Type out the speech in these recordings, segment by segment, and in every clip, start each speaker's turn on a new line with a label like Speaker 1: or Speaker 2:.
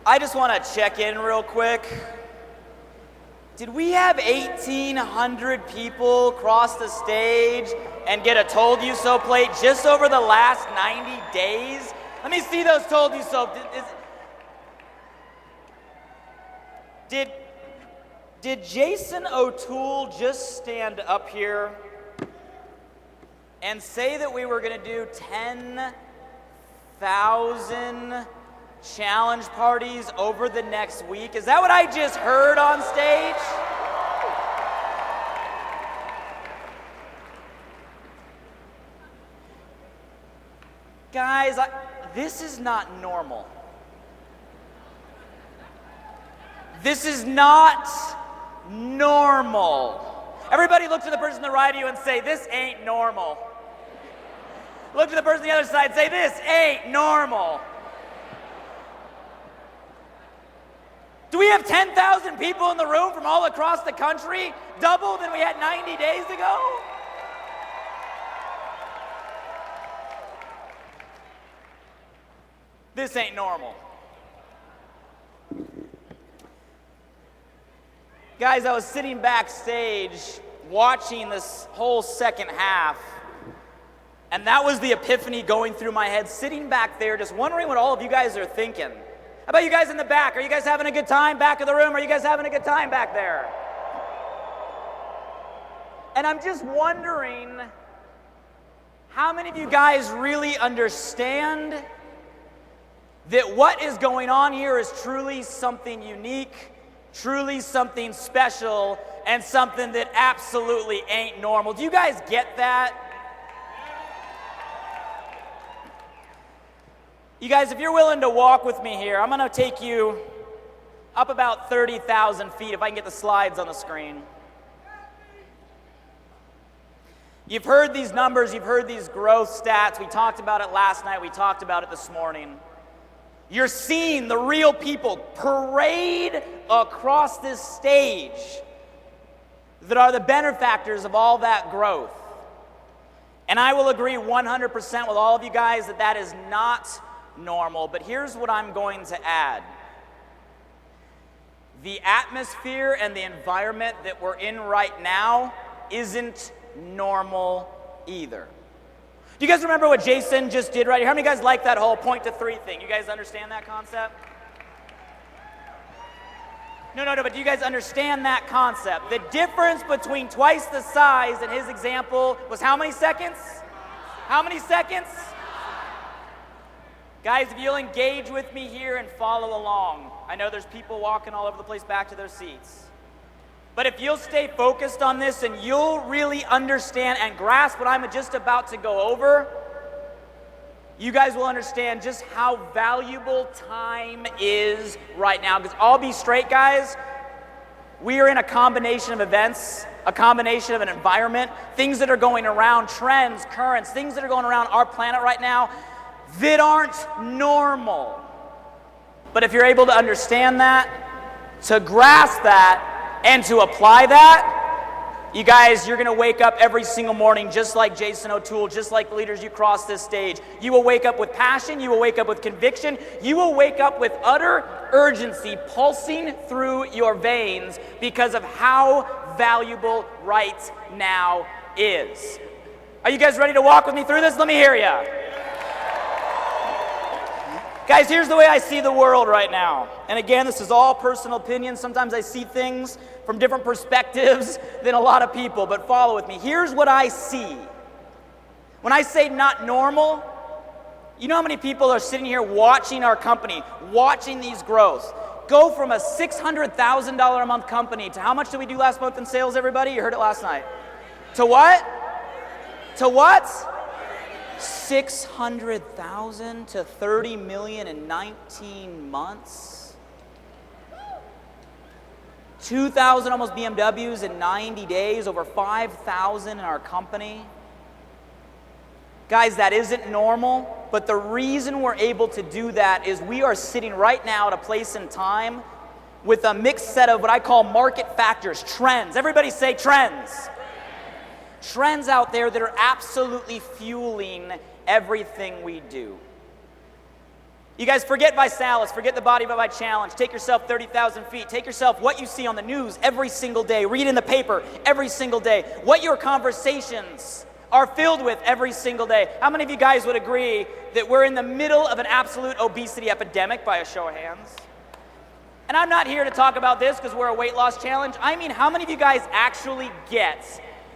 Speaker 1: I just want to check in real quick. Did we have 1,800 people cross the stage and get a told you so plate just over the last 90 days? Let me see those told you so. Did Jason O'Toole just stand up here and say that we were going to do 10,000 challenge parties over the next week? Is that what I just heard on stage? Guys, this is not normal. This is not normal. Everybody look to the person to the right of you and say, this ain't normal. Look to the person on the other side and say, this ain't normal. Do we have 10,000 people in the room from all across the country? Double than we had 90 days ago? This ain't normal. Guys, I was sitting backstage watching this whole second half, and that was the epiphany going through my head, sitting back there just wondering what all of you guys are thinking. How about you guys in the back? Are you guys having a good time back of the room? Are you guys having a good time back there? And I'm just wondering how many of you guys really understand that what is going on here is truly something unique, truly something special, and something that absolutely ain't normal. Do you guys get that? You guys, if you're willing to walk with me here, I'm going to take you up about 30,000 feet, if I can get the slides on the screen. You've heard these numbers, you've heard these growth stats. We talked about it last night, we talked about it this morning. You're seeing the real people parade across this stage that are the benefactors of all that growth. And I will agree 100% with all of you guys that that is not normal, but here's what I'm going to add. The atmosphere and the environment that we're in right now isn't normal either. Do you guys remember what Jason just did right here? How many of you guys like that whole point to three thing? You guys understand that concept? No, but do you guys understand that concept? The difference between twice the size in his example was how many seconds? How many seconds? Guys, if you'll engage with me here and follow along, I know there's people walking all over the place back to their seats. But if you'll stay focused on this and you'll really understand and grasp what I'm just about to go over, you guys will understand just how valuable time is right now. Because I'll be straight, guys, we are in a combination of events, a combination of an environment, things that are going around, trends, currents, things that are going around our planet right now that aren't normal. But if you're able to understand that, to grasp that, and to apply that, you guys, you're going to wake up every single morning just like Jason O'Toole, just like the leaders you cross this stage. You will wake up with passion. You will wake up with conviction. You will wake up with utter urgency pulsing through your veins because of how valuable right now is. Are you guys ready to walk with me through this? Let me hear you. Guys, here's the way I see the world right now. And again, this is all personal opinion. Sometimes I see things from different perspectives than a lot of people, but follow with me. Here's what I see. When I say not normal, you know how many people are sitting here watching our company, watching these growths, go from a $600,000 a month company to how much did we do last month in sales, everybody? You heard it last night. To what? To what? 600,000 to 30 million in 19 months. 2,000 almost BMWs in 90 days, over 5,000 in our company. Guys, that isn't normal, but the reason we're able to do that is we are sitting right now at a place in time with a mixed set of what I call market factors, trends. Everybody say trends. Trends out there that are absolutely fueling everything we do. You guys forget ViSalus, forget the Body by Challenge. Take yourself 30,000 feet. Take yourself what you see on the news every single day. Read in the paper every single day. What your conversations are filled with every single day. How many of you guys would agree that we're in the middle of an absolute obesity epidemic by a show of hands? And I'm not here to talk about this because we're a weight loss challenge. I mean, how many of you guys actually get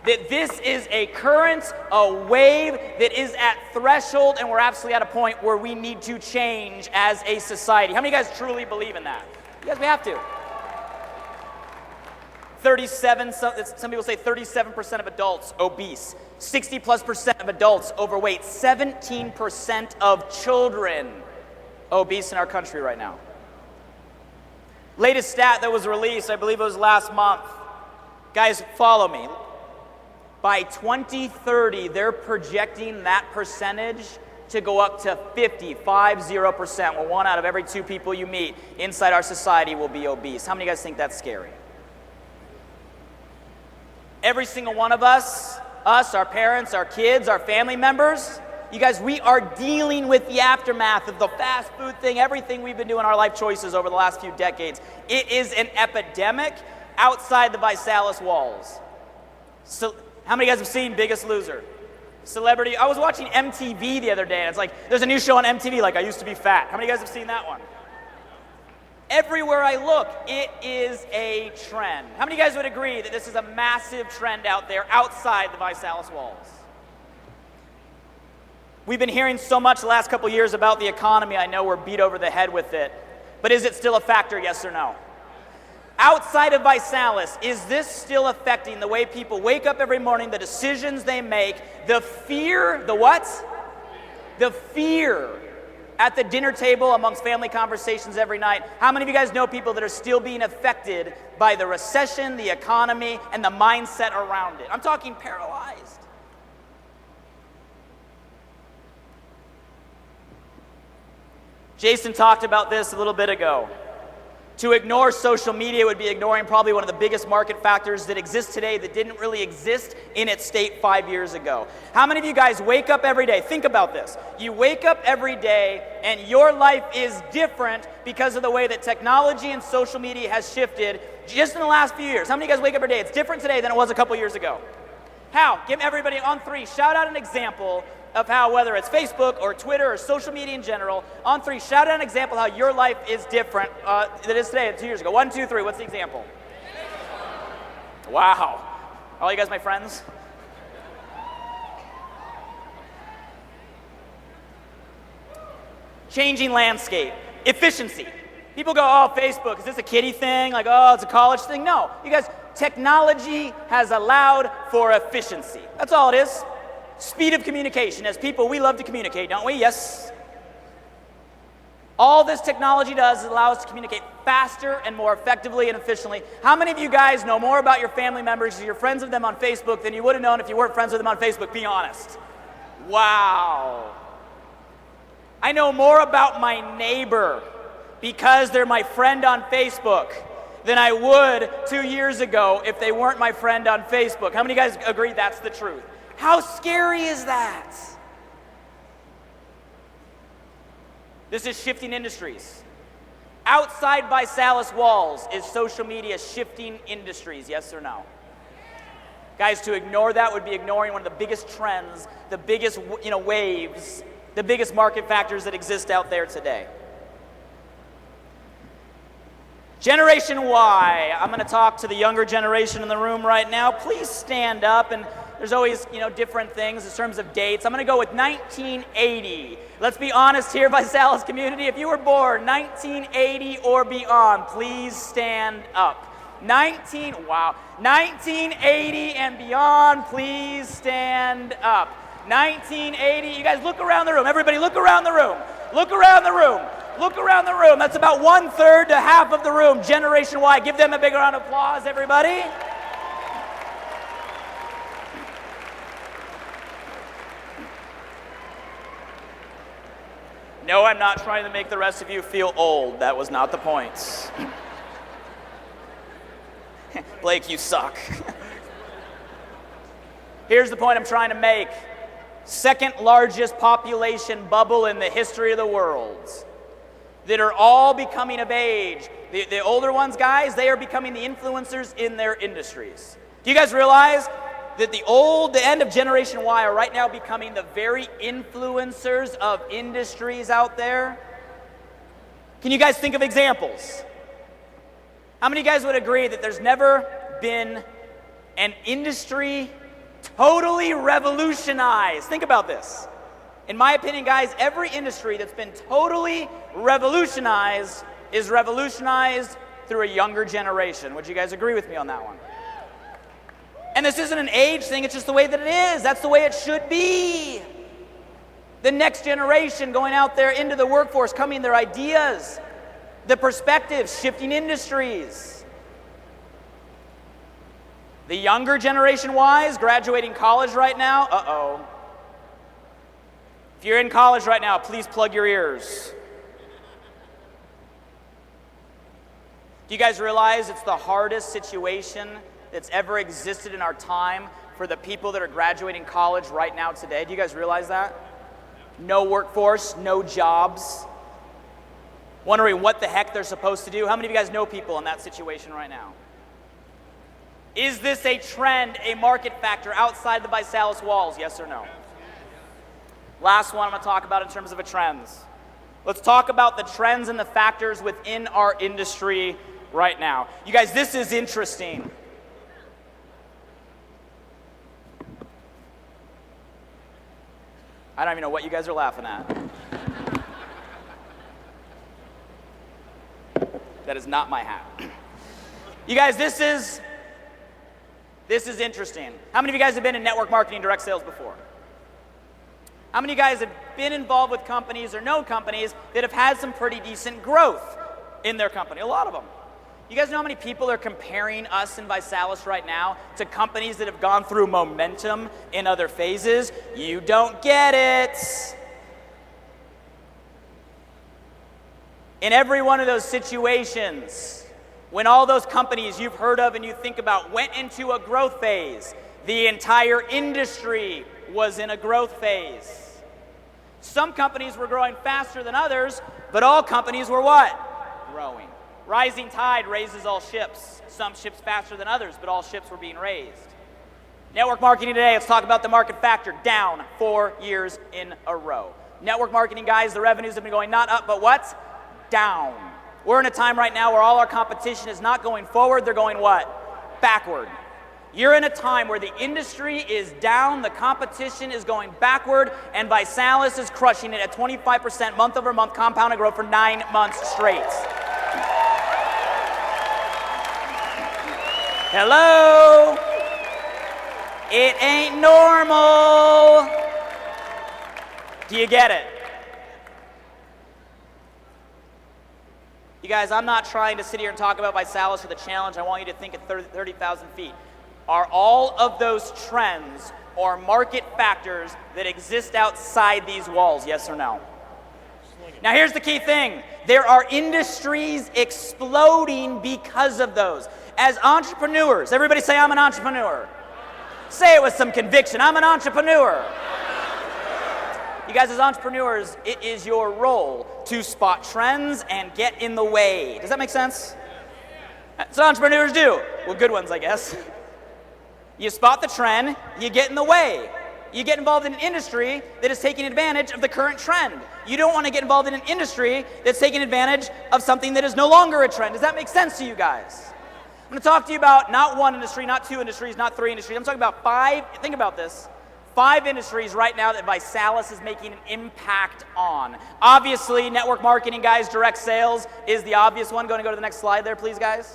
Speaker 1: that this is a current, a wave that is at threshold, and we're absolutely at a point where we need to change as a society? How many of you guys truly believe in that? Yes, we have to. some people say 37% of adults obese, 60+% of adults overweight, 17% of children obese in our country right now. Latest stat that was released, I believe it was last month. Guys, follow me. By 2030, they're projecting that percentage to go up to 50%, where 1 out of every 2 people you meet inside our society will be obese. How many of you guys think that's scary? Every single one of us, our parents, our kids, our family members, you guys, we are dealing with the aftermath of the fast food thing, everything we've been doing, our life choices over the last few decades. It is an epidemic outside the ViSalus walls. So, how many of you guys have seen Biggest Loser? Celebrity. I was watching MTV the other day, and it's like, there's a new show on MTV, like I Used to Be Fat. How many of you guys have seen that one? Everywhere I look, it is a trend. How many of you guys would agree that this is a massive trend out there outside the ViSalus walls? We've been hearing so much the last couple years about the economy. I know we're beat over the head with it. But is it still a factor, yes or no? Outside of ViSalus, is this still affecting the way people wake up every morning, the decisions they make, the fear, the what? The fear at the dinner table amongst family conversations every night. How many of you guys know people that are still being affected by the recession, the economy, and the mindset around it? I'm talking paralyzed. Jason talked about this a little bit ago. To ignore social media would be ignoring probably one of the biggest market factors that exists today that didn't really exist in its state 5 years ago. How many of you guys wake up every day? Think about this. You wake up every day and your life is different because of the way that technology and social media has shifted just in the last few years. How many of you guys wake up every day? It's different today than it was a couple years ago. How? Give everybody on 3. Shout out an example of how, whether it's Facebook or Twitter or social media in general, on 3, shout out an example how your life is different than it is today and 2 years ago. 1, 2, 3, what's the example? Wow. All you guys my friends? Changing landscape. Efficiency. People go, oh, Facebook, is this a kiddie thing? Like, oh, it's a college thing? No. You guys, technology has allowed for efficiency. That's all it is. Speed of communication. As people, we love to communicate, don't we? Yes. All this technology does is allow us to communicate faster and more effectively and efficiently. How many of you guys know more about your family members or you're friends with them on Facebook than you would have known if you weren't friends with them on Facebook? Be honest. Wow. I know more about my neighbor because they're my friend on Facebook than I would 2 years ago if they weren't my friend on Facebook. How many of you guys agree that's the truth? How scary is that? This is shifting industries. Outside ViSalus walls is social media shifting industries, yes or no? Guys, to ignore that would be ignoring one of the biggest trends, the biggest waves, the biggest market factors that exist out there today. Generation Y. I'm going to talk to the younger generation in the room right now. Please stand up. And there's always, different things in terms of dates. I'm going to go with 1980. Let's be honest here, ViSalus community. If you were born 1980 or beyond, please stand up. 1980 and beyond, please stand up. 1980. You guys look around the room. Everybody look around the room. Look around the room. Look around the room. That's about 1/3 to half of the room. Generation Y. Give them a big round of applause, everybody. No, I'm not trying to make the rest of you feel old. That was not the point. Blake, you suck. Here's the point I'm trying to make. Second largest population bubble in the history of the world. that are all becoming of age. The older ones, guys, they are becoming the influencers in their industries. Do you guys realize that the end of Generation Y are right now becoming the very influencers of industries out there? Can you guys think of examples? How many of you guys would agree that there's never been an industry totally revolutionized? Think about this. In my opinion, guys, every industry that's been totally revolutionized is revolutionized through a younger generation. Would you guys agree with me on that one? And this isn't an age thing, it's just the way that it is. That's the way it should be. The next generation going out there into the workforce, coming their ideas, the perspectives, shifting industries. The younger generation wise, graduating college right now, uh-oh. If you're in college right now, please plug your ears. Do you guys realize it's the hardest situation that's ever existed in our time for the people that are graduating college right now today? Do you guys realize that? No workforce, no jobs. Wondering what the heck they're supposed to do. How many of you guys know people in that situation right now? Is this a trend, a market factor outside the ViSalus walls? Yes or no? Last one I'm going to talk about in terms of a trends. Let's talk about the trends and the factors within our industry right now. You guys, this is interesting. I don't even know what you guys are laughing at. That is not my hat. You guys, this is interesting. How many of you guys have been in network marketing, direct sales before? How many of you guys have been involved with companies or know companies that have had some pretty decent growth in their company? A lot of them. You guys know how many people are comparing us in ViSalus right now to companies that have gone through momentum in other phases? You don't get it. In every one of those situations, when all those companies you've heard of and you think about went into a growth phase, the entire industry was in a growth phase. Some companies were growing faster than others, but all companies were what? Growing. Rising tide raises all ships. Some ships faster than others, but all ships were being raised. Network marketing today, let's talk about the market factor, down 4 years in a row. Network marketing, guys, the revenues have been going not up, but what? Down. We're in a time right now where all our competition is not going forward, they're going what? Backward. You're in a time where the industry is down, the competition is going backward, and ViSalus is crushing it at 25% month-over-month compounded growth for 9 months straight. Hello? It ain't normal. Do you get it? You guys, I'm not trying to sit here and talk about ViSalus for the challenge. I want you to think at 30,000 feet. Are all of those trends or market factors that exist outside these walls, yes or no? Now here's the key thing. There are industries exploding because of those. As entrepreneurs, everybody say, I'm an entrepreneur. Say it with some conviction, I'm an entrepreneur. You guys, as entrepreneurs, it is your role to spot trends and get in the way. Does that make sense? That's what entrepreneurs do. Well, good ones, I guess. You spot the trend, you get in the way. You get involved in an industry that is taking advantage of the current trend. You don't want to get involved in an industry that's taking advantage of something that is no longer a trend. Does that make sense to you guys? I'm going to talk to you about not one industry, not two industries, not three industries. I'm talking about 5, think about this, 5 industries right now that ViSalus is making an impact on. Obviously, network marketing, guys, direct sales is the obvious one. Go to the next slide there, please, guys.